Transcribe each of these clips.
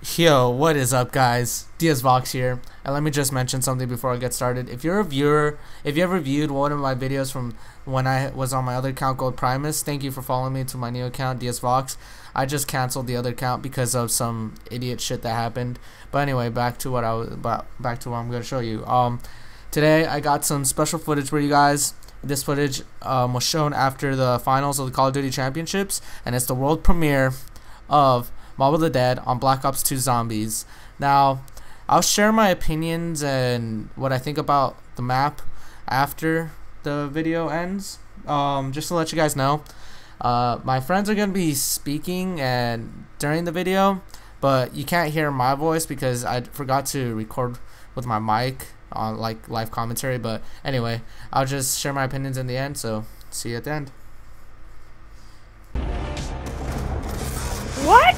Yo, what is up, guys? MrDeusVox here, and let me just mention something before I get started. If you're a viewer, if you ever viewed one of my videos from when I was on my other account called Primus, thank you for following me to my new account, MrDeusVox. I just canceled the other account because of some idiot shit that happened. But anyway, back to what I'm gonna show you. Today I got some special footage for you guys. This footage was shown after the finals of the COD Championships, and it's the world premiere of Mob of the Dead on Black Ops 2 Zombies. Now, I'll share my opinions and what I think about the map after the video ends. Just to let you guys know, my friends are going to be speaking and during the video, but you can't hear my voice because I forgot to record with my mic on like live commentary. But anyway, I'll just share my opinions in the end, so see you at the end. What?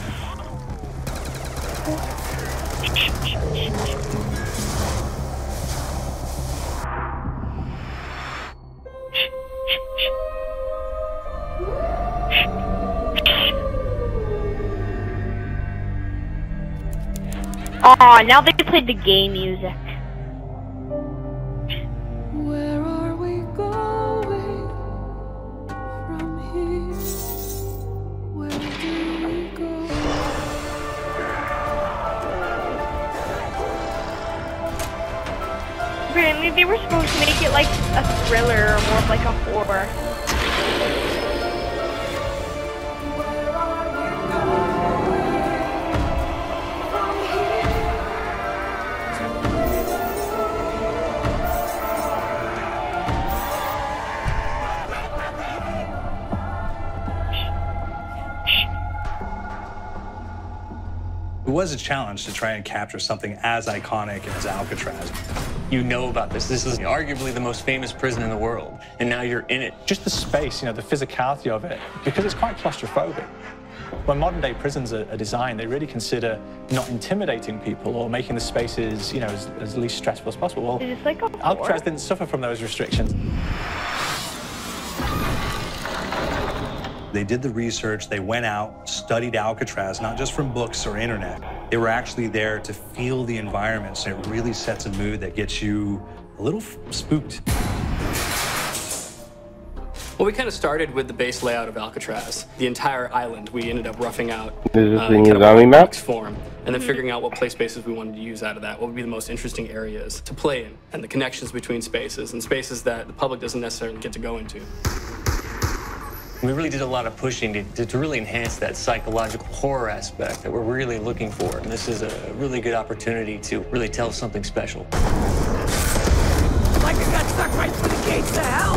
Aw, now they played the game music. Where are we going from here? Where do we go? Apparently they were supposed to make it like a thriller or more of like a horror. It was a challenge to try and capture something as iconic as Alcatraz. You know about this. This is arguably the most famous prison in the world, and now you're in it. Just the space, the physicality of it, because it's quite claustrophobic. When modern day prisons are designed, they really consider not intimidating people or making the spaces, as least stressful as possible. Well, Is this like a Alcatraz didn't suffer from those restrictions. They did the research, they went out, studied Alcatraz, not just from books or internet. They were actually there to feel the environment, so it really sets a mood that gets you a little spooked. Well, we kind of started with the base layout of Alcatraz. The entire island we ended up roughing out Is this the in new kind of zombie a map? box form, and then figuring out what play spaces we wanted to use out of that, what would be the most interesting areas to play in, and the connections between spaces, and spaces that the public doesn't necessarily get to go into. We really did a lot of pushing to really enhance that psychological horror aspect that we're really looking for. And this is a really good opportunity to really tell something special. Like I got stuck right through the gates to hell!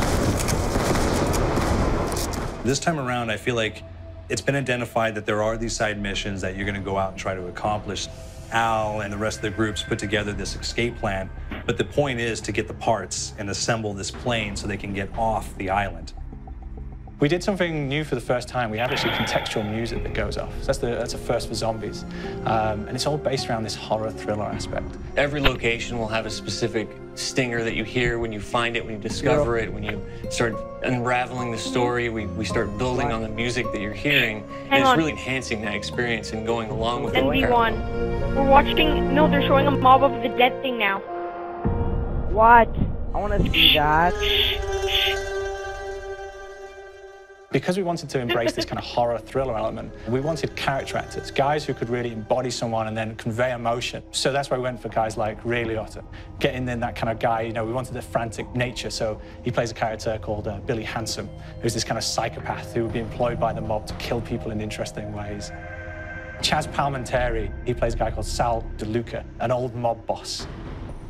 This time around, I feel like it's been identified that there are these side missions that you're going to go out and try to accomplish. Al and the rest of the groups put together this escape plan, but the point is to get the parts and assemble this plane so they can get off the island. We did something new for the first time. We have actually contextual music that goes off. So that's a first for zombies. And it's all based around this horror thriller aspect. Every location will have a specific stinger that you hear when you find it, when you discover it, when you start unraveling the story. We start building on the music that you're hearing. And it's really enhancing that experience and going along with it. NV1. We're watching, no, they're showing a Mob of the Dead thing now. What? I want to see that. Because we wanted to embrace this kind of horror thriller element, we wanted character actors, guys who could really embody someone and then convey emotion. So that's why we went for guys like Ray Liotta, getting in that kind of guy, we wanted the frantic nature. So he plays a character called Billy Handsome, who's this kind of psychopath who would be employed by the mob to kill people in interesting ways. Chaz Palminteri, he plays a guy called Sal DeLuca, an old mob boss.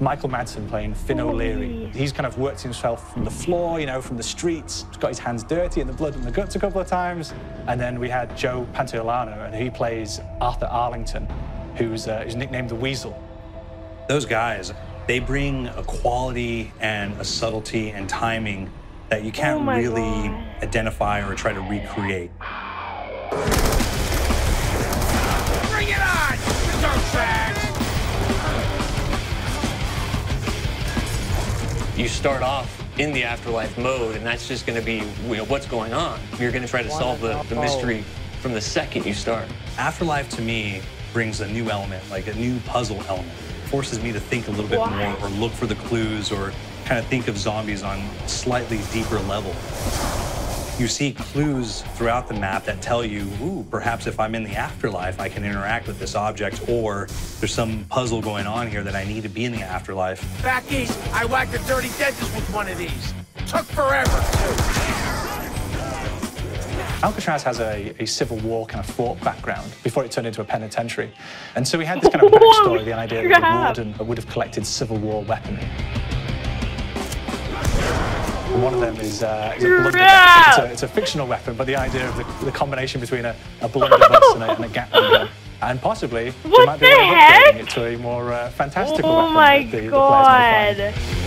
Michael Madsen playing Finn O'Leary. He's kind of worked himself from the floor, from the streets. He's got his hands dirty in the blood and the guts a couple of times. And then we had Joe Pantoliano, and he plays Arthur Arlington, who's nicknamed the Weasel. Those guys, they bring a quality and a subtlety and timing that you can't really identify or try to recreate. Bring it on! Dirtbags! You start off in the afterlife mode, and that's just going to be what's going on. You're going to try to solve the mystery from the second you start. Afterlife, to me, brings a new element, like a new puzzle element. Forces me to think a little bit more, or look for the clues, or kind of think of zombies on a slightly deeper level. You see clues throughout the map that tell you, ooh, perhaps if I'm in the afterlife, I can interact with this object, or there's some puzzle going on here that I need to be in the afterlife. Back east, I whacked a dirty dentist with one of these. Took forever, too. Alcatraz has a Civil War kind of fort background before it turned into a penitentiary. And so we had this kind of backstory, the idea that the warden would have collected Civil War weaponry. And one of them is a blunderbuss. It's a fictional weapon, but the idea of the combination between a blunderbuss and a Gatling gun. And possibly, they might be able to upgrade it to a more fantastical weapon. Oh my that the god. players might find.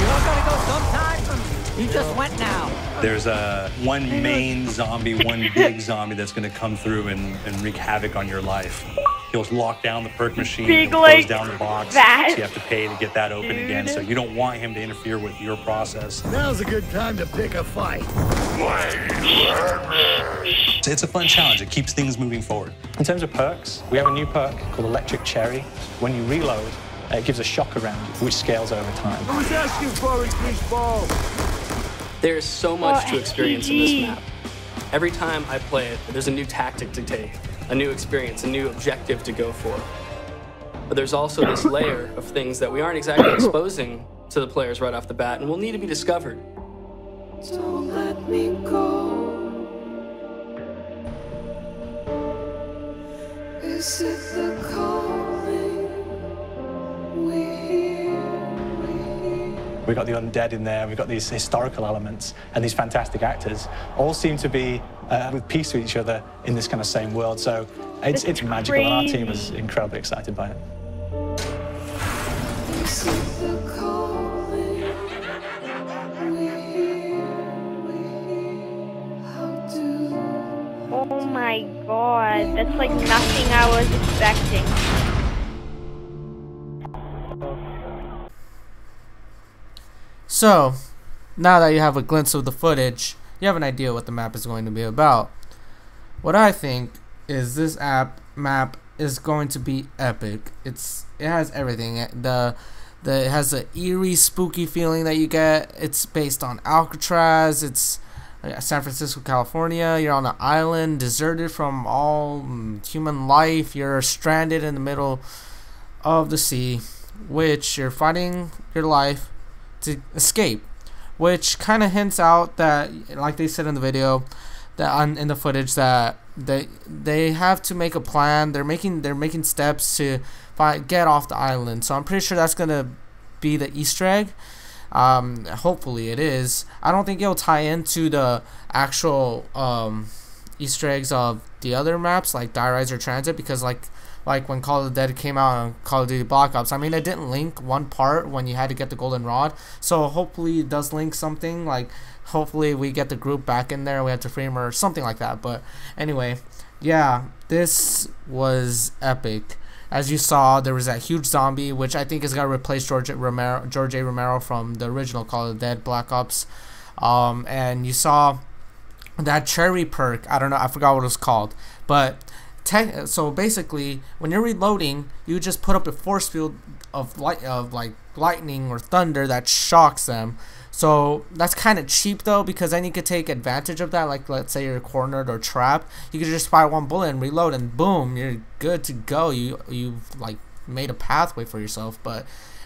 You all gotta go sometime. You just went now. There's one main zombie, one big zombie that's going to come through and wreak havoc on your life. He'll lock down the perk machine, Big, he'll like, close down the box, that. so you have to pay to get that open again. So you don't want him to interfere with your process. Now's a good time to pick a fight. It's a fun challenge. It keeps things moving forward. In terms of perks, we have a new perk called Electric Cherry. When you reload, it gives a shock around you, which scales over time. I was asking for it, greaseball. There's so much to experience in this map. Every time I play it, there's a new tactic to take, a new experience, a new objective to go for. But there's also this layer of things that we aren't exactly exposing to the players right off the bat and will need to be discovered. Don't let me go. Is it the calling we hear? We've got the undead in there, we've got these historical elements, and these fantastic actors all seem to be with peace with each other in this kind of same world. So it's magical, and our team is incredibly excited by it. Is it the calling we hear? How do Oh my god, that's like nothing I was expecting. So, now that you have a glimpse of the footage, you have an idea what the map is going to be about. What I think is this map is going to be epic. It has everything. It has an eerie, spooky feeling that you get. It's based on Alcatraz. It's San Francisco, California. You're on an island, deserted from all human life. You're stranded in the middle of the sea, which you're fighting your life to escape, which kind of hints out that, like they said in the video, that in the footage, that they have to make a plan. They're making steps to get off the island. So I'm pretty sure that's gonna be the Easter egg. Hopefully it is. I don't think it'll tie into the actual Easter eggs of the other maps like Die Rise or Transit, because like when Call of the Dead came out on Call of Duty Black Ops, I mean, it didn't link one part when you had to get the golden rod. So hopefully it does link something. Like hopefully we get the group back in there, we have to free them or something like that. But anyway, yeah, this was epic. As you saw, there was that huge zombie, which I think is gonna replace George A. Romero from the original Call of the Dead Black Ops. And you saw that cherry perk. I don't know, I forgot what it was called, but so basically, when you're reloading, you just put up a force field of like lightning or thunder that shocks them. So that's kind of cheap though, because then you could take advantage of that. Like let's say you're cornered or trapped, you could just fire one bullet and reload, and boom, you're good to go. You've like made a pathway for yourself.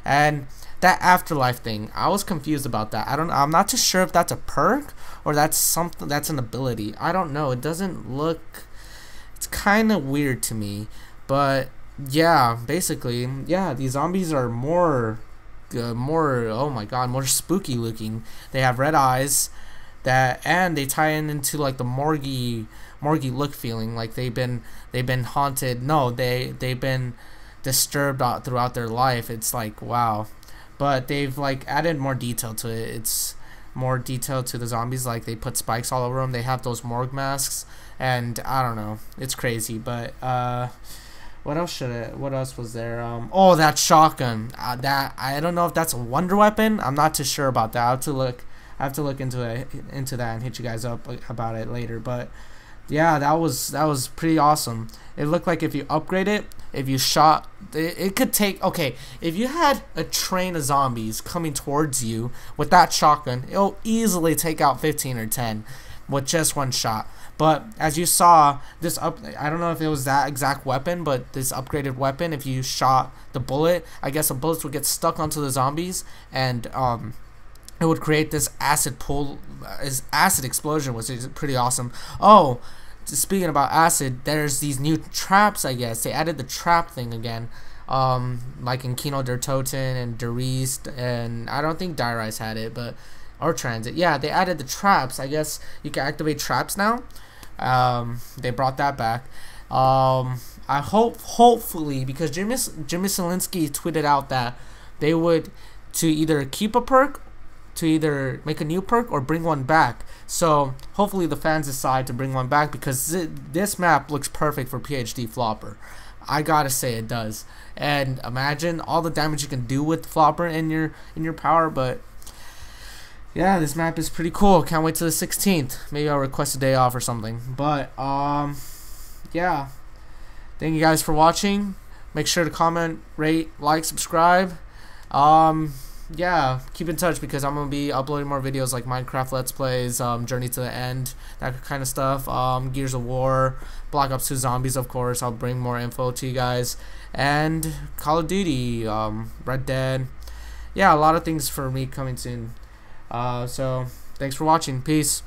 And that afterlife thing, I was confused about that. I'm not too sure if that's a perk or that's something that's an ability. I don't know. It doesn't look. It's kind of weird to me, but yeah, basically, yeah, these zombies are more, oh my god, more spooky looking. They have red eyes, and they tie into like the morgy look feeling, like they've been haunted. No, they've been disturbed throughout their life. It's like, wow, but they've like added more detail to it. It's more detail to the zombies, like they put spikes all over them. They have those morgue masks. And I don't know, it's crazy. But what else was there? Oh, that shotgun. That I don't know if that's a wonder weapon. I'm not too sure about that. I have to look into that and hit you guys up about it later. But yeah, that was pretty awesome. It looked like if you upgrade it, if you shot, it could take, okay, if you had a train of zombies coming towards you with that shotgun, it'll easily take out 15 or 10 with just one shot. But as you saw, this I don't know if it was that exact weapon, but this upgraded weapon, if you shot the bullet, I guess the bullets would get stuck onto the zombies, and it would create this acid explosion, which is pretty awesome. Oh, speaking about acid, there's these new traps, I guess. They added the trap thing again. Like in Kino der Toten and Der Riest, and I don't think Die Rise had it, but or Transit. Yeah, they added the traps. I guess you can activate traps now. They brought that back. I hopefully, because Jimmy Selinsky tweeted out that they would to either keep a perk, to either make a new perk, or bring one back. So hopefully the fans decide to bring one back, because this map looks perfect for PhD Flopper. I gotta say it does. And imagine all the damage you can do with Flopper in your power. But yeah, this map is pretty cool. Can't wait till the 16th. Maybe I'll request a day off or something. But yeah, thank you guys for watching. Make sure to comment, rate, like, subscribe. Yeah, keep in touch, because I'm gonna be uploading more videos like Minecraft Let's Plays, Journey to the End, that kind of stuff. Gears of War, Black Ops 2 Zombies, of course. I'll bring more info to you guys, and Call of Duty, Red Dead. Yeah, a lot of things for me coming soon. So thanks for watching. Peace.